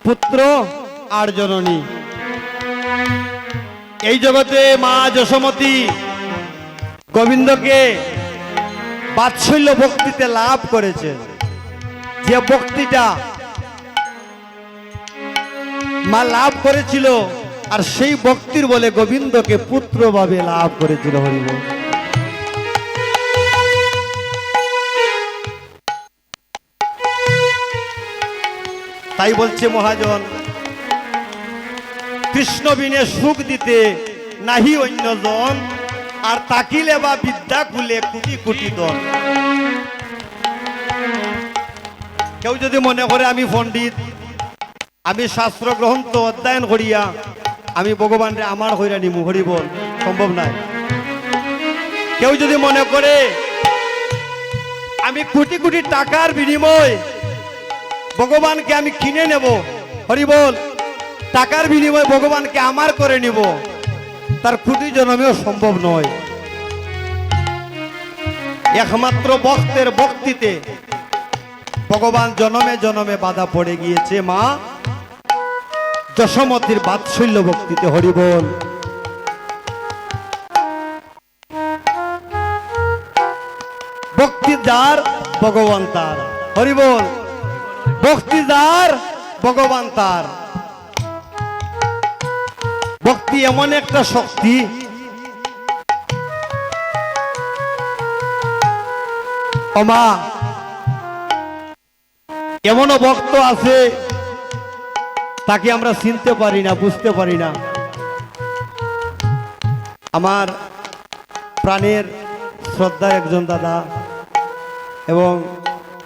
পুত্র আর জননী। এই জগতে মা যশোমতী গোবিন্দকে বাৎসল্য ভক্তিতে লাভ করেছে। যে ভক্তিটা মা লাভ করেছিল, আর সেই ভক্তির বলে গোবিন্দকে পুত্র ভাবে লাভ করেছিল। হরিবল। তাই বলছে মহাজন, কৃষ্ণ বিনে সুখ দিতে নাহি অন্যজন, আর তাকিলে বা বিদ্যা কুলে কোটি কোটি দন। কেউ যদি মনে করে আমি পণ্ডিত, আমি শাস্ত্র গ্রন্থ অধ্যয়ন করিয়া আমি ভগবানরে আমার হইরা নিমু, হরিবল, সম্ভব নাই। কেউ যদি মনে করে আমি কোটি কোটি টাকার বিনিময় ভগবানকে আমি কিনে নেব, হরিবল, টাকার বিনিময়ে ভগবানকে আমার করে নিব, তার কোটি জন্মেও সম্ভব নয়। একমাত্র ভক্তের ভক্তিতে ভগবান জনমে জনমে বাধা পড়ে গিয়েছে মা যশোমতীর বাৎসল্য ভক্তিতে। হরিবল। ভক্তি যার ভগবান তার, হরিবল। ভক্তি যার ভগবান তার। ভক্তি এমন একটা শক্তি, ও মা, এমনও ভক্ত আছে তাকে আমরা চিনতে পারি না, বুঝতে পারি না। আমার প্রাণের শ্রদ্ধার একজন দাদা এবং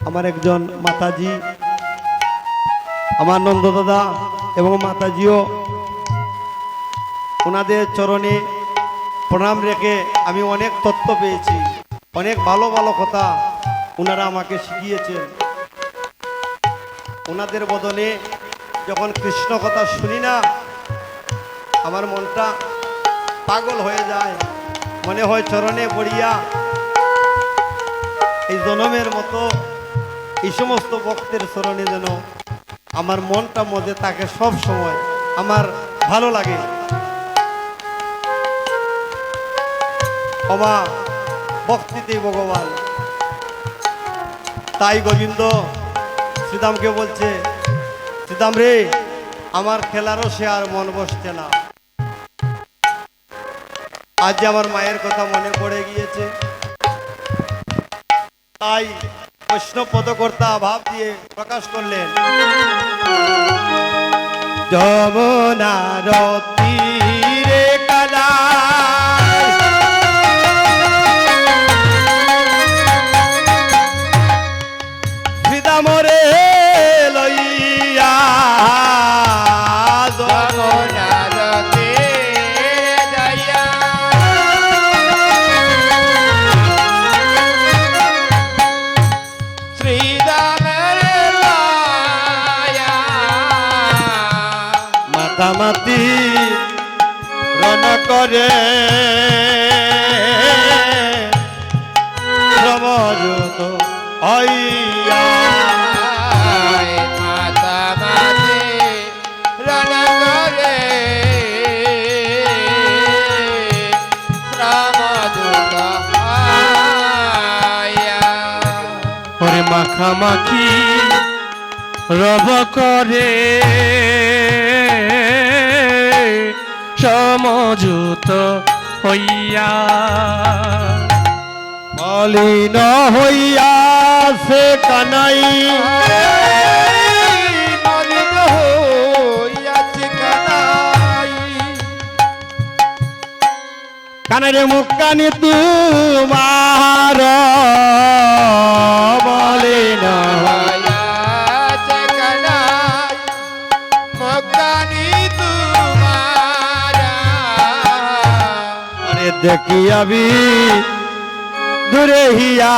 আমার একজন মাতাজি, আমার নন্দ দাদা এবং মাতাজিও, ওনাদের চরণে প্রণাম রেখে আমি অনেক তথ্য পেয়েছি, অনেক ভালো ভালো কথা ওনারা আমাকে শিখিয়েছেন। ওনাদের বদনে যখন কৃষ্ণ কথা শুনি না, আমার মনটা পাগল হয়ে যায়। মনে হয় চরণে পড়িয়া এই জনমের মতো এই সমস্ত ভক্তের চরণে যেন আমার মনটা মধ্যে থাকে, সব সময় আমার ভালো লাগে। ওমা, ভক্তিতেই ভগবান। তাই গোবিন্দ শ্রীদামকে বলছে, শ্রীদাম রে, আমার খেলারও সে আর মন বসছে না। আজ আমার মায়ের কথা মনে পড়ে গিয়েছে, তাই বৈষ্ণব পদকর্তা ভাব দিয়ে প্রকাশ করলেন। যমুনার তীরে কালা শ্রীদামরে লইয়া, যমুনার তীরে যাইয়া, শ্রীদামের লইয়া, মাতামাতি রণ করে সমযুত হইয়া। মাতামাতি রণ করে শ্রমযুত হইয়া। ওরে মাখামাখি রব করে সমযুত হইয়া, মলিন হইয়া সে কানাই, মলিন হইয়াছে কানাই, কানারে মুখানি তোমার মলিন হইয়াছে কানাই, মুখানি তোমার। আরে দেখি আমি দূরে হিয়া